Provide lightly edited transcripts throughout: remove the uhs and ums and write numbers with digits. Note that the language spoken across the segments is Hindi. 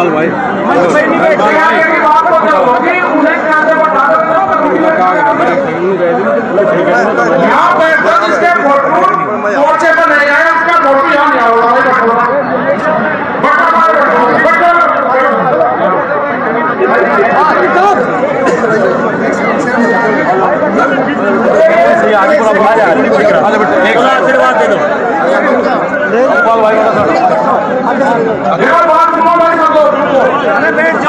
गोपाल भाई यहाँ बैठो जिसके मोर्चे पर नहीं आए उसका वोट यहाँ नहीं आओगे। आशीर्वाद दे दो गोपाल भाई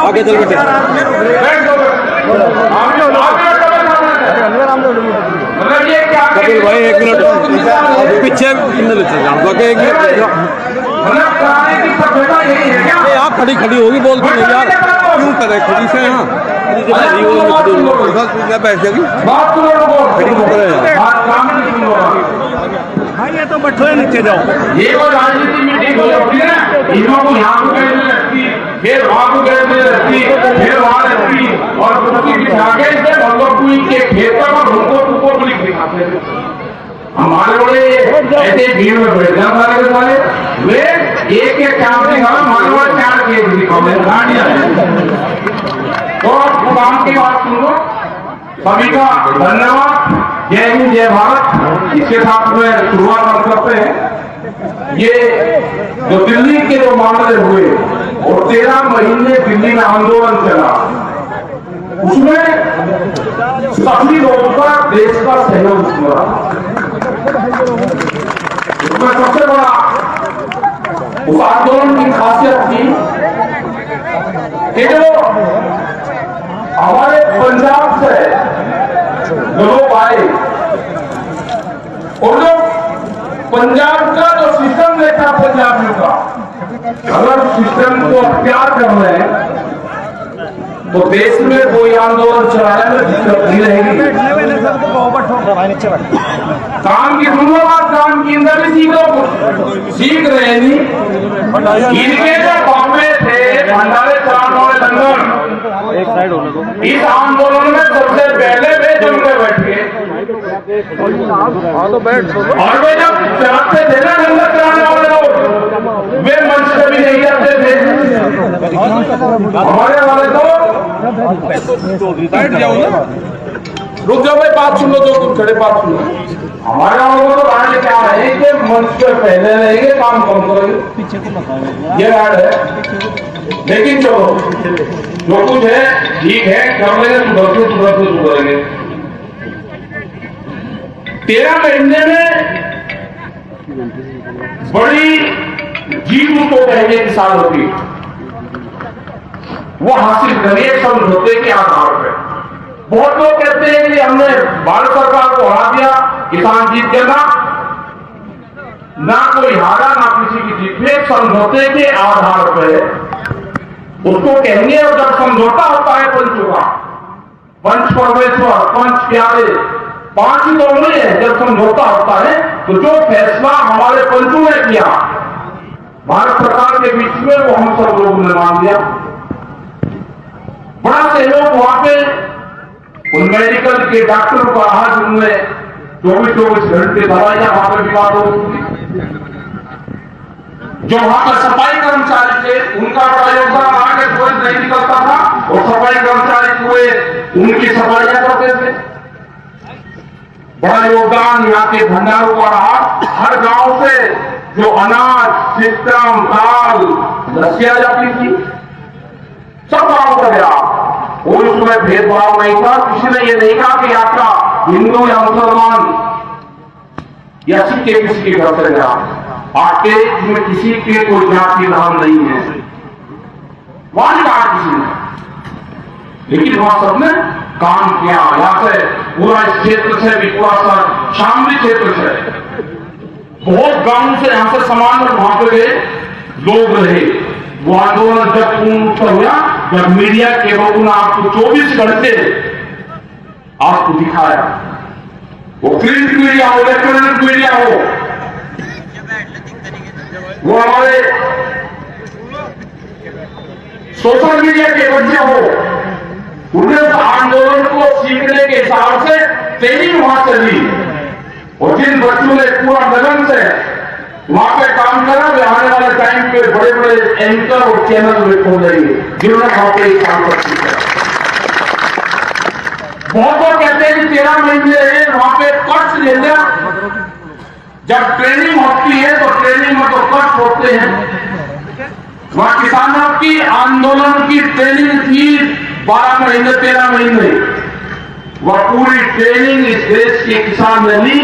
आगे चल बेटे कपिल भाई 1 मिनट पीछे एक मिनट आप खड़ी खड़ी होगी बोल तो नहीं यार क्यों करे खड़ी से यहाँ बैठ जाएगी खड़ी करे हाँ ये तो बैठो नीचे जाओ। ये वो राजनीति में ठीक हो जाती है ना, इनको को यहाँ को गए में रखती, फिर वहाँ को गए में रखती, फिर वहाँ रखती और उसकी आगे से भगवती के खेत पर उनको तुको लिख दिखाते हैं। हमारे बड़े ऐसे भीड़ में बैठ जाए सारे के सारे वे एक काम दिखाओ मानवा 4 केस दिखाओ गाड़ियाँ तो काम की बात सुन लो। सभी का धन्यवाद। जय हिंद जय भारत। इसके साथ में शुरुआत हम करते हैं। ये जो दिल्ली के जो मामले हुए और 13 महीने दिल्ली में आंदोलन चला उसमें सभी लोगों का देश का सहयोग हुआ। उसमें सबसे बड़ा उस आंदोलन की खासियत थी कि जो हमारे पंजाब से लोग आए और जो पंजाब का जो सिस्टम देखा पंजाबियों का अगर सिस्टम को अख्तियार कर रहे हैं तो देश में कोई आंदोलन चलाने में दिक्कत नहीं रहेगी। काम की सुनो बात काम की अंदर भी सीख रहे हैं नहीं। इनके जो बॉम्बे थे भंडारे चलाने वाले लंदन एक साइड होने दो। इस आंदोलन में सबसे पहले वे जम के बैठ गए और वे जब चलाते थे ना लंदन चलाने वाले लोग वे मंच से भी नहीं जाते थे। हमारे वाले तो रुक जाओ भाई बात सुन लो जो तुम खड़े बात सुन लो। हमारे वालों को तो राज क्या है कि मंच पे पहले रहेंगे काम कम करेंगे ये राज है। लेकिन चलो जो कुछ है ठीक है कर लेंगे सुधर करेंगे। 13 महीने में बड़ी जीत को कहने की साल होती वो हासिल करिए समझौते के आधार पर। बहुत लोग कहते हैं कि हमने भारत सरकार को हरा दिया किसान जीत गया ना कोई हारा ना किसी की जीत में समझौते के आधार पर उसको कहेंगे। और जब समझौता होता है पंचों का पंच परमेश्वर पंच प्यारे 5 ही तो नहीं है। जब समझौता होता है तो जो फैसला हमारे पंचों ने किया भारत सरकार के बीच में वो हम सब लोगों ने मान लिया। बड़ा सहयोग वहां पे उन मेडिकल के डॉक्टरों का आज उनमें 24 घंटे दवाइयां वहां पर विवाद होती। जो वहां पर सफाई कर्मचारी थे उनका बड़ा योगदान आगे कोई नहीं निकलता था और सफाई कर्मचारी पूरे उनकी सफाइयां करते थे। बड़ा योगदान यहाँ के भंडारों का रहा। हर गांव से जो अनाज सिस्टम दाल रसिया जाती थी सब गांव का गया। कोई उसमें भेदभाव नहीं था। किसी ने ये नहीं कहा कि आपका हिंदू या मुसलमान या सिख के किसी के घर से गया। आटे में किसी के कोई जाति नाम नहीं है वहां कहा किसी ने। लेकिन वहां सबने काम किया। यहाँ से पूरा इस क्षेत्र से भी पूरा शामली क्षेत्र से बहुत गांव से यहां से समान वहां पे गए लोग रहे। वो आंदोलन जब पूर्ण हुआ जब मीडिया के लोगों ने आपको 24 घंटे आपको दिखाया वो प्रिंट मीडिया हो इलेक्ट्रॉनिक मीडिया हो वो हमारे सोशल मीडिया के बच्चे हो उन्हें आंदोलन को सीखने के हिसाब से ट्रेनिंग वहां चली। और जिन बच्चों ने पूरा लगन से वहां पे काम करा, वे आने वाले टाइम पे बड़े बड़े एंकर और चैनल में खोल जाएंगे जिन्होंने वहां पे काम कर चुका है। बहुत लोग कहते हैं कि 13 महीने रहे, वहां पे कष्ट ले लिया। जब ट्रेनिंग होती है तो ट्रेनिंग में तो कष्ट होते हैं। वहां किसानों की आंदोलन की ट्रेनिंग थी 12 महीने 13 महीने। वह पूरी ट्रेनिंग इस देश के किसान ने ली,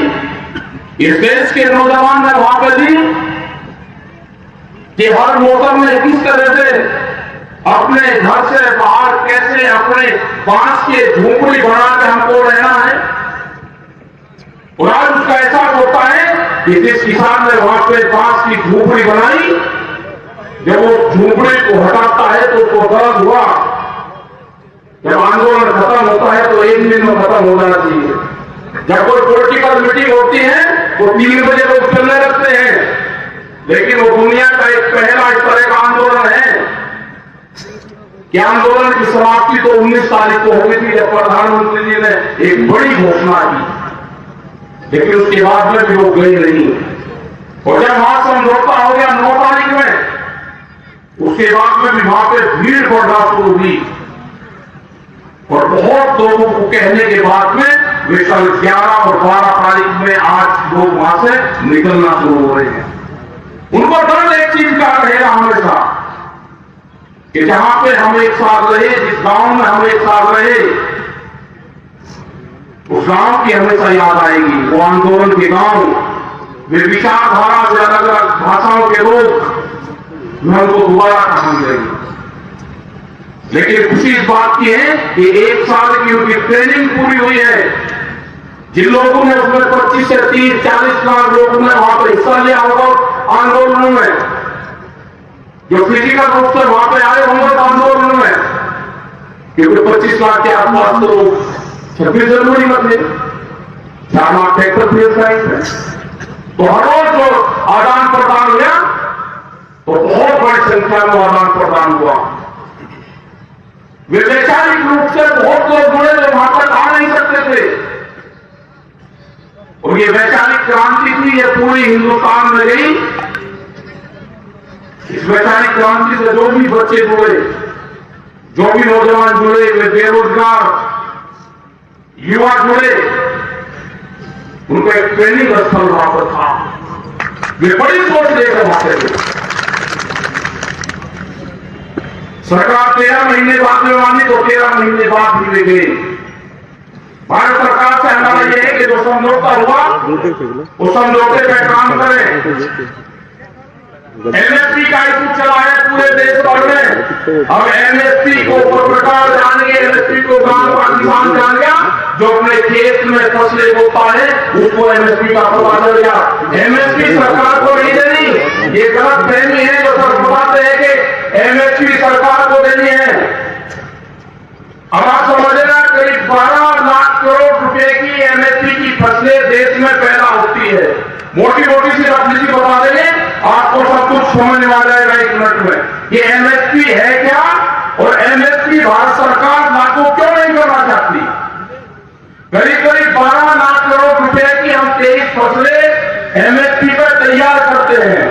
इस देश के नौजवान ने वहां पर ली कि हर मौसम में किस तरह से अपने घर से बाहर कैसे अपने बांस के झोंपड़ी बना के हमको रहना है। और आज उसका एहसास होता है कि जिस किसान ने वहां पे बांस की झोंपड़ी बनाई, जब वो झोंपड़ी को हटाता है तो उसको दर्द हुआ। जब आंदोलन खत्म होता है तो 1 दिन में खत्म हो जाना चाहिए। जब कोई पॉलिटिकल मीटिंग होती है तो 3 बजे लोग चलने लगते हैं, लेकिन वो दुनिया का एक पहला इस तरह का आंदोलन है कि आंदोलन की समाप्ति तो 19 तारीख को हो गई थी, जब प्रधानमंत्री जी ने एक बड़ी घोषणा की, लेकिन उसके बाद में भी लोग गए नहीं। और जब वहां समझौता हो गया 9 तारीख में, उसके बाद में भी वहां पे भीड़ बढ़ना शुरू हुई और बहुत लोगों को कहने के बाद में वे कल 11 और 12 तारीख में आज लोग वहां से निकलना शुरू हो रहे हैं। उनको डर एक चीज का रहेगा हमेशा कि जहां पे हम एक साथ रहे, जिस गांव में हम एक साथ रहे, उस गांव की हमेशा याद आएगी। वो आंदोलन के गांव, वे विचारधारा से अलग अलग भाषाओं के लोग, मैं उनको दोबारा कहा जाएगी। लेकिन खुशी इस बात की है कि 1 साल की उनकी ट्रेनिंग पूरी हुई है। जिन लोगों ने उसमें 25 से 30-40 लाख लोगों ने वहां पर हिस्सा लिया होगा आंदोलनों में, जो फिजिकल रूप से वहां पर आए होंगे आंदोलन में, क्योंकि 25 लाख के आसपास तो 26 जनवरी में थे, 4 लाख ट्रैक्टर थे साइड में। तो हर रोज जो आदान प्रदान हुआ तो बहुत बड़ी संख्या में आदान प्रदान हुआ। वे वैचारिक रूप से बहुत लोग जुड़े जो वहां तक आ नहीं सकते थे, और ये वैचारिक क्रांति थी, ये पूरी हिंदुस्तान में गई। इस वैचारिक क्रांति से जो भी बच्चे जुड़े, जो भी नौजवान जुड़े, वे बेरोजगार युवा जुड़े, उनका एक ट्रेनिंग स्थल वहां पर था। वे बड़ी सोच लेकर वहां से सरकार 13 महीने बाद में मानी तो 13 महीने बाद भी ले गई। भारत सरकार से हमारा यह है कि जो समझौता हुआ उस समझौते पे काम करें। एमएसपी का इशू चला है पूरे देश भर में। अब एमएसपी को सरकार जान गई, एमएसपी को गांव का किसान जान गया, जो अपने खेत में फसलें बोता है उसको एमएसपी का पता चल गया। एमएसपी सरकार को नहीं देनी, ये गलत फहमी है जो सब बताते हैं कि एमएसपी सरकार को देनी है। अब आप समझ लेना, करीब 12 लाख करोड़ रुपए की एमएसपी की फसलें देश में पैदा होती है। मोटी मोटी सी रफली बता देंगे, आपको सब कुछ समझ में आ जाएगा 1 मिनट में। ये एमएसपी है क्या और एमएसपी भारत सरकार लागू क्यों नहीं करना चाहती। करीब करीब 12 लाख करोड़ रुपए की हम 23 फसलें एमएसपी पर तैयार करते हैं।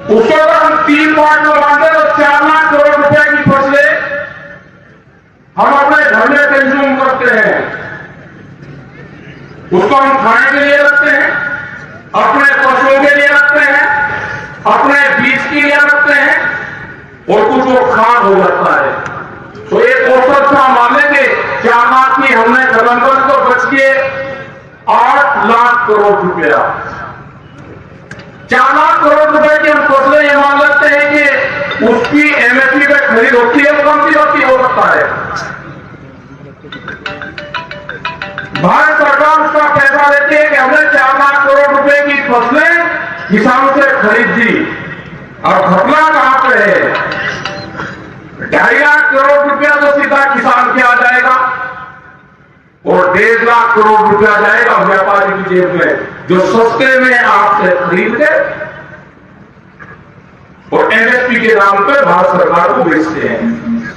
उसको अगर हम 3 पार्ट में बांटे तो 4 लाख करोड़ रुपए की फसलें हम अपने घर में कंज्यूम करते हैं। उसको हम खाने के लिए रखते हैं, अपने पशुओं के लिए रखते हैं, अपने बीज के लिए रखते हैं, और कुछ वो खाद हो जाता है। तो एक औसत से मान लेंगे 4 लाख की हमने खत्म कर तो बच के 8 लाख करोड़ रुपया। 4 लाख करोड़ रुपए की हम फसलें ये मान लेते हैं कि उसकी एमएसपी पे खरीद होती है, कम सी होती हो सकता है। भारत सरकार उसका पैसा देती है कि हमने 4 लाख करोड़ रुपए की फसलें किसानों से खरीद दी। और घटना कहां पे है, 2.5 लाख करोड़ रुपया तो सीधा किसान के आ जाएगा और 1.5 लाख करोड़ रुपया जाएगा व्यापारी की जेब में, जो सस्ते में आपसे खरीद के और एमएसपी के नाम पर भारत सरकार को बेचते हैं।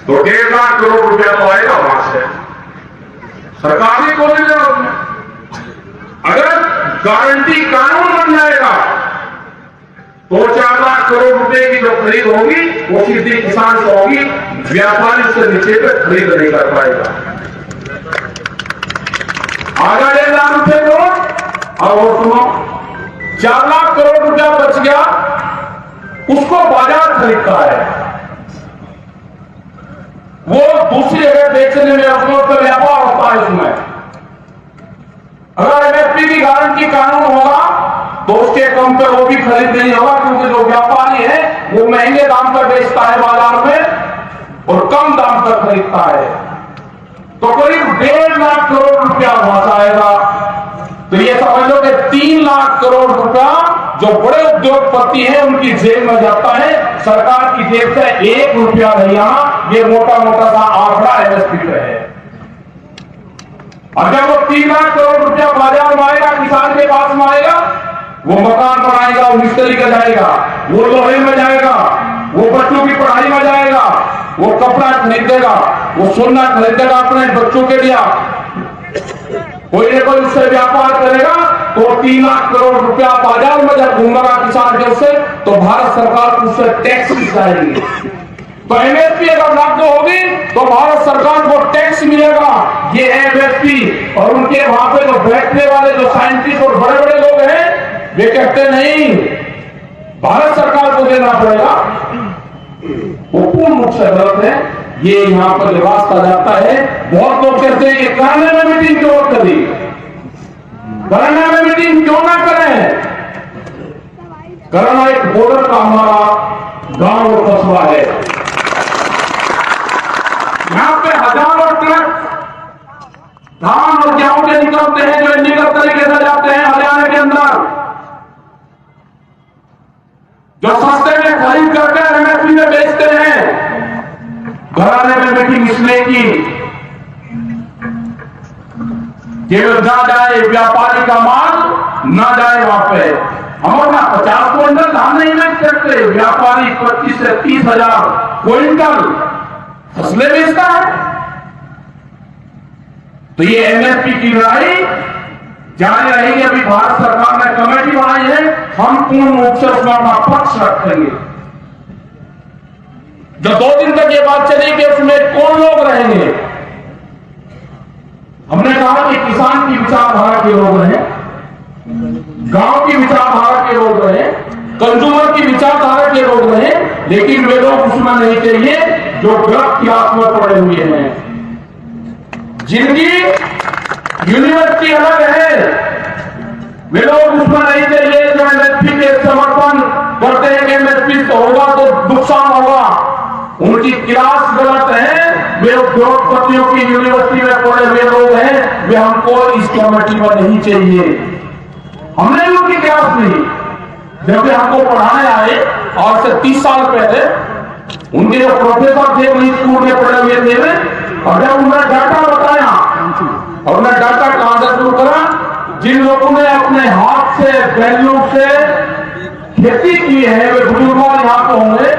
तो 1.5 लाख करोड़ रुपया तो आएगा वहां से, सरकार ही को नहीं देगा। अगर गारंटी कानून बन जाएगा तो 4 लाख करोड़ रुपए की जो खरीद होगी वो सीधी किसान से होगी, व्यापारी उससे नीचे पे खरीद नहीं कर पाएगा। आधा 1.5 लाख रुपए करोड़ और वो सुनो 4 लाख करोड़ रुपया बच गया, उसको बाजार खरीदता है, वो दूसरी जगह बेचने में उसको व्यापार होता है। उसमें अगर एमएसपी की गारंटी कानून होगा तो उसके कम पर वो भी खरीद नहीं होगा, क्योंकि जो व्यापारी है वो महंगे दाम पर बेचता है बाजार में और कम दाम पर खरीदता है, तो करीब 1.5 लाख करोड़ रुपया बचाएगा। तो ये समझ लो कि 3 लाख करोड़ रुपया जो बड़े उद्योगपति हैं उनकी जेब में जाता है, सरकार की जेब से 1 रुपया नहीं आना। ये मोटा मोटा सा आंकड़ा एमएसपी पे है। और जब वो 3 लाख करोड़ रुपया बाजार में आएगा, किसान के पास में आएगा, वो मकान बनाएगा, वो मिस्त्री का जाएगा, वो लोहे में जाएगा, वो बच्चों की पढ़ाई में जाएगा, वो कपड़ा खरीदेगा, वो सोना खरीदेगा अपने बच्चों के लिए, कोई ना कोई उससे व्यापार करेगा, तो 3 लाख करोड़ रुपया बाजार में जब घूमेगा किसान के उससे, तो भारत सरकार उससे टैक्स जाएगी। तो एमएसपी अगर लागू होगी तो भारत सरकार को टैक्स मिलेगा। ये एमएसपी और उनके वहां पे जो बैठने वाले जो साइंटिस्ट और बड़े बड़े लोग हैं वे कहते नहीं भारत सरकार को देना पड़ेगा, वो पूर्ण रूप से गलत है। ये यहां पर जो रास्ता जाता है, बहुत लोग कहते हैं कि कराने में मीटिंग क्यों करी, कराने में मीटिंग क्यों ना करें। कराना एक बॉर्डर का हमारा गांव और कस्बा है, यहां पे हजारों ट्रक धान और गेहूं के निकलते हैं जो इलीगल तरीके से जाते हैं हरियाणा के अंदर, जो सस्ते में खरीद करके एमएसपी में बेचते हैं। घराने में मीटिंग इसलिए की केवल ना जाए व्यापारी का माल, ना जाए वहां पे। हम अपना 50 क्विंटल धान नहीं बेच सकते, व्यापारी 25 से 30 हजार क्विंटल फसलें बेचता है। तो ये एमएसपी की लड़ाई जारी रहेगी। अभी भारत सरकार ने कमेटी बनाई है, हम पूर्ण रूप से उसमें अपना पक्ष रखेंगे। जो 2 दिन तक ये बात चलेगी उसमें कौन लोग रहेंगे। हमने कहा कि किसान की विचारधारा के लोग रहे, गांव की विचारधारा के लोग रहे, कंज्यूमर की विचारधारा के लोग रहे, लेकिन वे लोग उसमें नहीं चाहिए जो गलत क्लास में पड़े हुए हैं, जिनकी यूनिवर्सिटी अलग है। वे लोग उसमें नहीं चाहिए जो एमएसपी के समर्थन करते हैं कि एमएसपी होगा तो नुकसान होगा। उनकी क्लास गलत है, वे उद्योगपतियों की यूनिवर्सिटी में पढ़े हुए लोग हैं, वे हमको इस कमेटी में नहीं चाहिए। हमने भी उनकी क्लास नहीं, जब वे हमको पढ़ाने आए और से 30 साल पहले उनके जो प्रोफेसर थे वही स्कूल में पढ़े हुए थे, और जब उन्होंने डाटा बताया और उन्होंने डाटा कहां से शुरू करा, जिन लोगों ने अपने हाथ से बैलों से खेती की है वे बुजुर्ग यहां पे होंगे,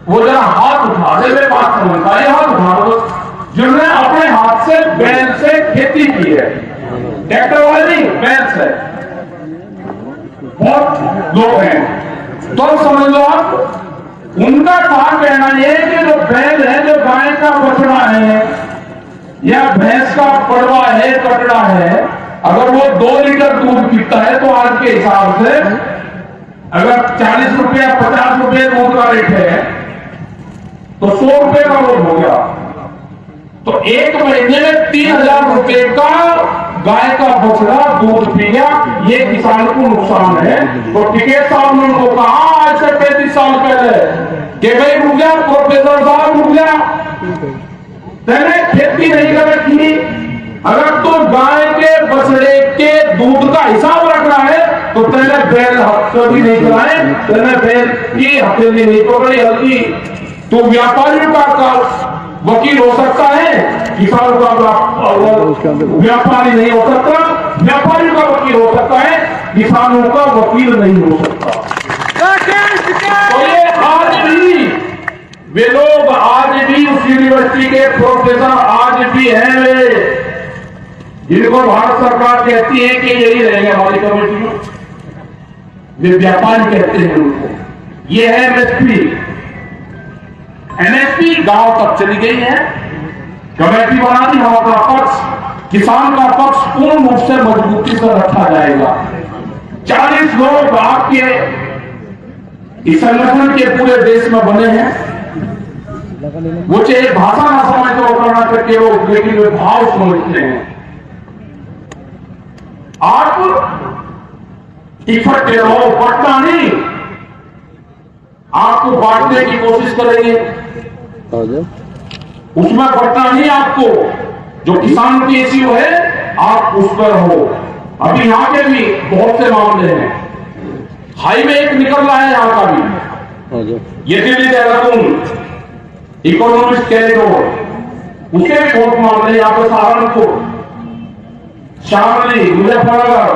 वो जरा हाथ उठा दे, वे बात समझता है, हाथ उठा दो जिन्होंने अपने हाथ से बैल से खेती की है, ट्रैक्टर वाले नहीं, बैल से। बहुत लोग हैं, तो समझ लो आप, उनका कहा कहना यह कि जो बैल है, जो गाय का बछड़ा है या भैंस का पड़वा है, कटड़ा है, अगर वो 2 लीटर दूध पीता है तो आज के हिसाब से अगर 40 रुपया 50 रुपये दूध का रेट है तो 100 रुपये का वो हो गया, तो 1 महीने में 3000 रुपये का गाय का बछड़ा दूध पी गया। ये किसान को नुकसान है। तो टिकैत साहब ने उनको कहा आज से 35 साल पहले कि भाई रुक जा, प्रोफेसर साहब रुक जा, तेने खेती नहीं कर रखी, अगर तो गाय के बछड़े के दूध का हिसाब रखना है तो तेने बैल हफ्ते भी नहीं चलाए, तेने बैल की हथेली नहीं पकड़ी हल्की। तो व्यापारियों का वकील हो सकता है, किसानों का व्यापारी नहीं हो सकता, व्यापारियों का वकील हो सकता है, किसानों का वकील नहीं हो सकता। तो ये आज भी वे लोग, आज भी उस यूनिवर्सिटी के प्रोफेसर आज भी हैं वे, जिनको भारत सरकार कहती है कि यही रहेंगे हमारी कमेटी में, वे व्यापारी कहते हैं उनको। ये है एमएसपी। एमएसपी गांव तक चली गई है, कमेटी बना दी, हमारा पक्ष, किसान का पक्ष पूर्ण रूप से मजबूती से रखा जाएगा। 40 लोग आपके इस संगठन के पूरे देश में बने हैं। वो चाहे भाषा ना समझते हो कर्नाटक के लोग, लेकिन वे भाव समझते हैं। आप इकट्ठे रहो, बटना नहीं, आपको बांटने की कोशिश करेंगे, उसमें बटना नहीं। आपको जो किसान की इश्यू है आप उस पर हो। अभी यहां के भी बहुत से मामले हैं। हाईवे एक निकल रहा है यहां का भी, ये दिल्ली देहरादून इकोनॉमिक कॉरिडोर, उसके भी बहुत मामले यहाँ पर। सहारनपुर, शामली, मुजफ्फरनगर,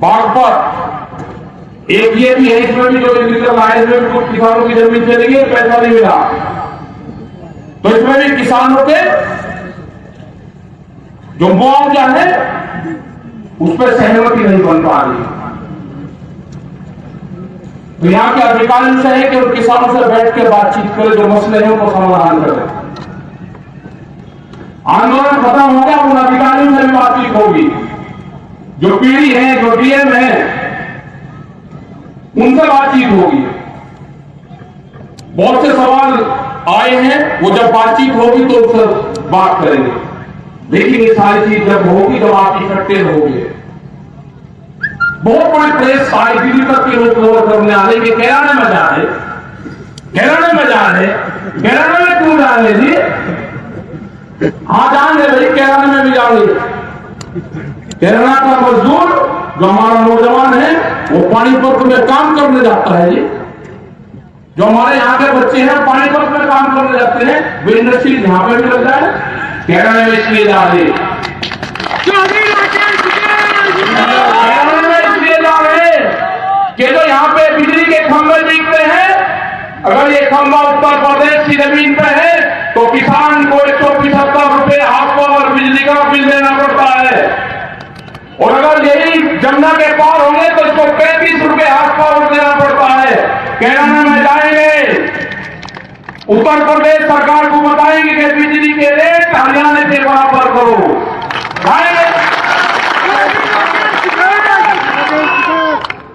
बागपत, एक ये भी है, इसमें भी जो निकल रहा है, इसमें भी कुछ किसानों की जमीन चली गई, पैसा नहीं मिला, तो इसमें भी किसानों के जो मुआवजा है उस पर सहमति नहीं बन पा रही। तो यहां के अधिकारियों से है कि उन किसानों से बैठ के बातचीत करें, जो मसले हैं उनको समाधान करें। आंदोलन खत्म हो गया, उन अधिकारियों से भी बातचीत होगी। जो पीडी है, जो डीएम है, उनसे बातचीत होगी। बहुत से सवाल आए हैं, वो जब बातचीत होगी तो उनसे बात करेंगे। लेकिन ये सारी चीज जब होगी, जब आप इकट्ठे होंगे, बहुत बड़े प्रेस आई दिल्ली तक के लोग कवर करने आ रहे, कैराने में जा रहे, कैराने में जा रहे, कैराने में क्यों जा रहे जी? हाँ जान रहे भाई, कैराने में भी जा रहे। कैराना का मजदूर जो हमारा नौजवान है, वो पानीपत में काम करने जाता है जी। जो हमारे यहाँ के बच्चे हैं पानीपत में काम करने जाते हैं, वे इंडस्ट्री यहाँ पे भी लग जाए, कैराने में इसलिए जा रहे, कि जो यहाँ पे बिजली के खंभे दिखते हैं, अगर ये खंभा उत्तर प्रदेश की जमीन पे है तो किसान को 175 रुपए हाफ पावर बिजली का बिल देना पड़ता है, और अगर यही जमुना के पार होंगे तो इसको 35 रुपए हाफ पावर देना पड़ता है। कैराना में जाएंगे, उत्तर प्रदेश सरकार को बताएंगे कि बिजली के रेट हरियाणा के बराबर करो।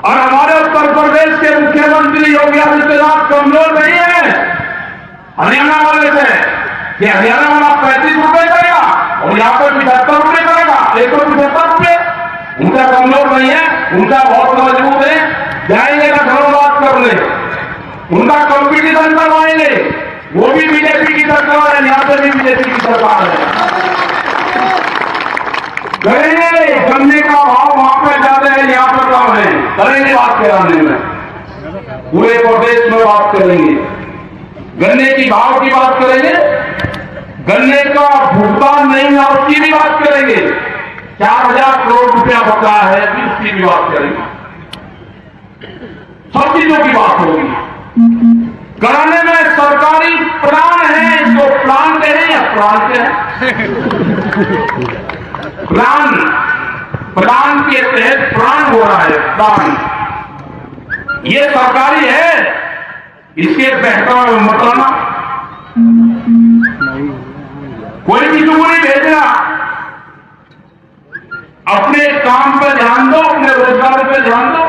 और हमारे उत्तर प्रदेश के मुख्यमंत्री योगी आदित्यनाथ कमजोर नहीं है हरियाणा वाले से, कि हरियाणा वाला 35 रुपए करेगा और यहाँ पर 75 रुपए करेगा, 175 रुपए। उनका कमजोर नहीं है, उनका बहुत मजबूत है। जाएंगे लखनऊ बात करने, उनका कंपटीशन करवाएंगे, वो भी बीजेपी की सरकार है, यहाँ पे भी बीजेपी की सरकार है। करेंगे, गन्ने का भाव वहां पर ज्यादा है, यहाँ पर कम है, करेंगे बात कराने में, पूरे प्रदेश में बात करेंगे। गन्ने की भाव की बात करेंगे, गन्ने का भुगतान नहीं है उसकी भी बात करेंगे। 4000 करोड़ रुपया बचा है, उसकी भी बात करेंगे। सब चीजों की बात होगी। कराने में सरकारी प्लान है, इसको प्लान कह रहे हैं, प्लान क्या है? प्लान के तहत प्लान हो रहा है, प्लान ये सरकारी है, इसके बेहतर मत आना, कोई भी चुगली भेजना, अपने काम पर ध्यान दो, अपने रोजगार पर ध्यान दो,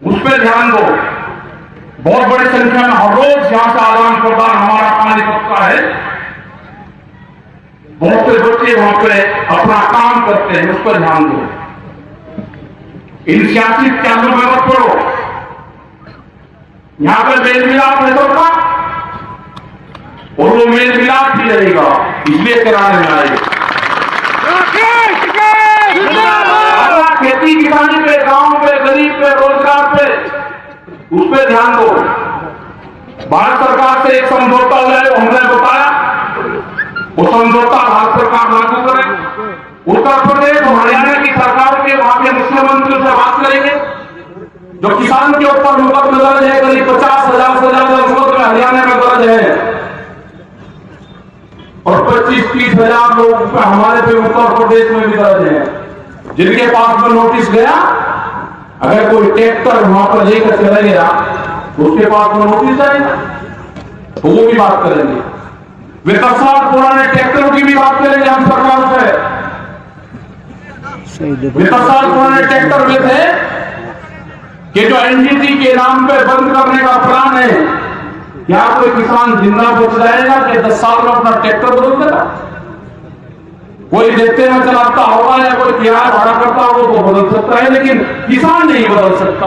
उस पर ध्यान दो। बहुत बड़ी संख्या में हर रोज यहां से आदान प्रदान हमारा पानीपत का है, बहुत से बच्चे वहां पे अपना काम करते हैं, उस पर ध्यान दो। इन सियासी चालों में मत पड़ो, यहां पर मेल मिलाप है सबका, और वो मेल मिलाप भी रहेगा, इसलिए कराने में आएगा। खेती किसानी पे, गांव पे, गरीब पे, रोजगार पे, उस पर ध्यान दो। भारत सरकार से एक समझौता हो जाए, हमने बताया, वो समझौता भारत सरकार लागू करे। उत्तर प्रदेश और हरियाणा की सरकार के वहां के मुख्यमंत्री से बात करेंगे, जो किसान के ऊपर मुकदमे दर्ज है, करीब 50,000 से ज्यादा मुकदमे हरियाणा में दर्ज है, और 20-30 लोग हमारे पे उत्तर प्रदेश में भी दर्ज है, जिनके पास में नोटिस गया। अगर कोई ट्रैक्टर वहां पर लेकर चला गया तो उसके पास में नोटिस आएगा, तो वो भी बात करेंगे। वे 10 साल पुराने ट्रैक्टरों की भी बात करेंगे हम सरकार से। वे 10 साल पुराने ट्रैक्टर में थे कि जो एनडीटी के नाम पे बंद करने का प्लान है, क्या कोई किसान जिंदा बच जाएगा कि 10 साल में अपना ट्रैक्टर बदल देगा? कोई देखते में चलाता होगा या कोई किराया भाड़ा करता होगा तो बदल सकता है, लेकिन किसान नहीं बदल सकता।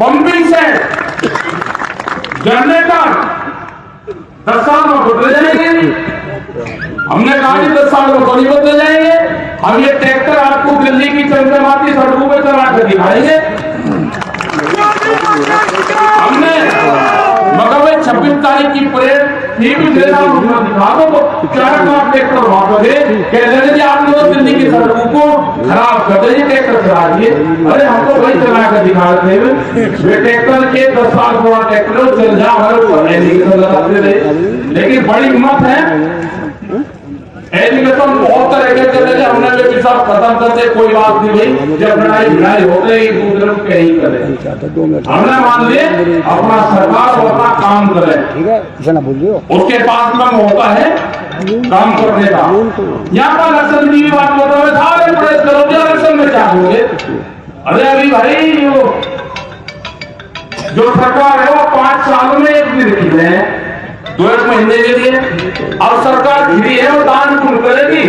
पंपिंग सेट, जनरेटर 10 साल में बदल जाएंगे। हमने कहा कि 10 साल में थोड़ी बदल जाएंगे। हम ये ट्रैक्टर आपको दिल्ली की चमचमाती सड़कों में चला कर दिखाएंगे। हमने मगर 26 तारीख की परेड थी भी मेरा दिखा दो तो 4 लाख ट्रैक्टर वहां पर कहते थे आप लोग दिल्ली की सड़कों को खराब कर दीजिए, ट्रैक्टर चला दिए। अरे हम तो वही चला कर दिखा रहे थे। वे ट्रैक्टर के 10 साल पुराना ट्रैक्टर चल जा हमारे ऊपर एलिगेशन लगाते थे, लेकिन बड़ी हिम्मत है। एजुकेशन बहुत तरह के चले थे, हमने भी सब खत्म करते, कोई बात नहीं भाई, जब लड़ाई भिड़ाई होते एक दूसरे को कहीं करें। हमने मान लिए अपना सरकार और अपना काम करे, ठीक है, उसके पास में होता है काम करने का। यहाँ पर इलेक्शन की बात होता है, सारे प्रदेश करोगे इलेक्शन में क्या होंगे? अरे अभी भाई जो सरकार है वो 5 साल में एक दिन की है, 2 महीने के लिए। अब सरकार फ्री है और दान पुण्य करेगी,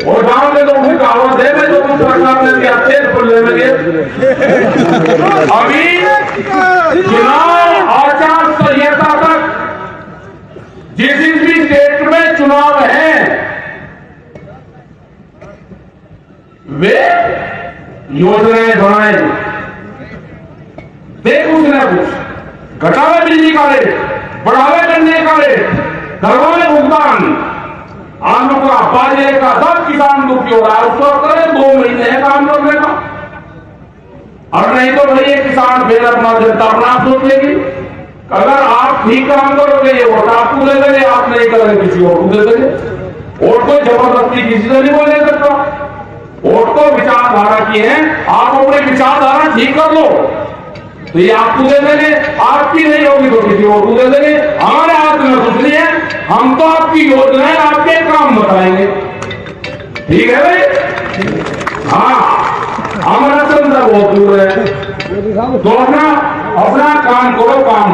और गांव के लोग भी कहावत है जो कुछ सरकार ने दिया तेल पर ले लगे। अभी चुनाव आचार संहिता तक जिस भी स्टेट में चुनाव है वे योजनाएं बनाए, दे कुछ न कुछ, घटावे बिजली का रेट, बढ़ावे करने का रेट, करवाए भुगतान, आलू का, बाजरे का, सब किसान दुखी हो रहा है। उसको करें 2 महीने है काम करने का, और नहीं तो भाई ये किसान फिर अपना जनता अपना सोच लेगी। अगर आप ठीक काम करोगे ये वोट आपको दे देंगे, आप नहीं करोगे किसी और को दे देंगे। वोट को जबरदस्ती किसी से नहीं बोले सकता, वोट तो विचारधारा की है। आप अपनी विचारधारा ठीक कर लो तो ये आपको दे देंगे, आपकी नहीं होगी तो किसी और को दे देंगे। हमारे हाथ में कुछ नहीं है, हम तो आपकी योजनाएं आपके काम बताएंगे, ठीक है भाई? हाँ, हमारा चंद्र बहुत दूर है, तो अपना काम करो काम।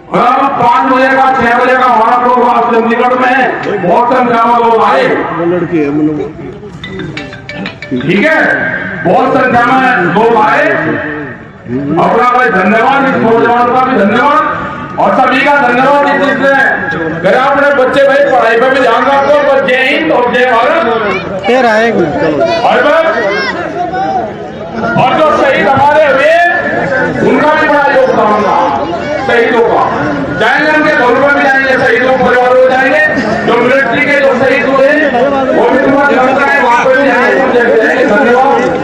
और 5 बजे का 6 बजे का हमारा प्रोग्राम चंडीगढ़ में बहुत संख्या में लोग आए, लड़के ठीक है, बहुत संख्या में लोग आए। अपना भाई धन्यवाद, इस नौजवान का भी धन्यवाद और सभी का धन्यवाद जिसने गया अपने बच्चे भाई पढ़ाई पे भी ध्यान रखो। और जय हिंद और जय भारत। और जो शहीद हमारे हुए उनका भी बड़ा योगदान था, शहीदों का जाएंगे, उनके घरों में भी जाएंगे, शहीदों के परिवारों में जाएंगे। जो मिलिट्री के जो शहीद हुए वो भी तुम्हारा वहां पर भी जाएंगे। धन्यवाद।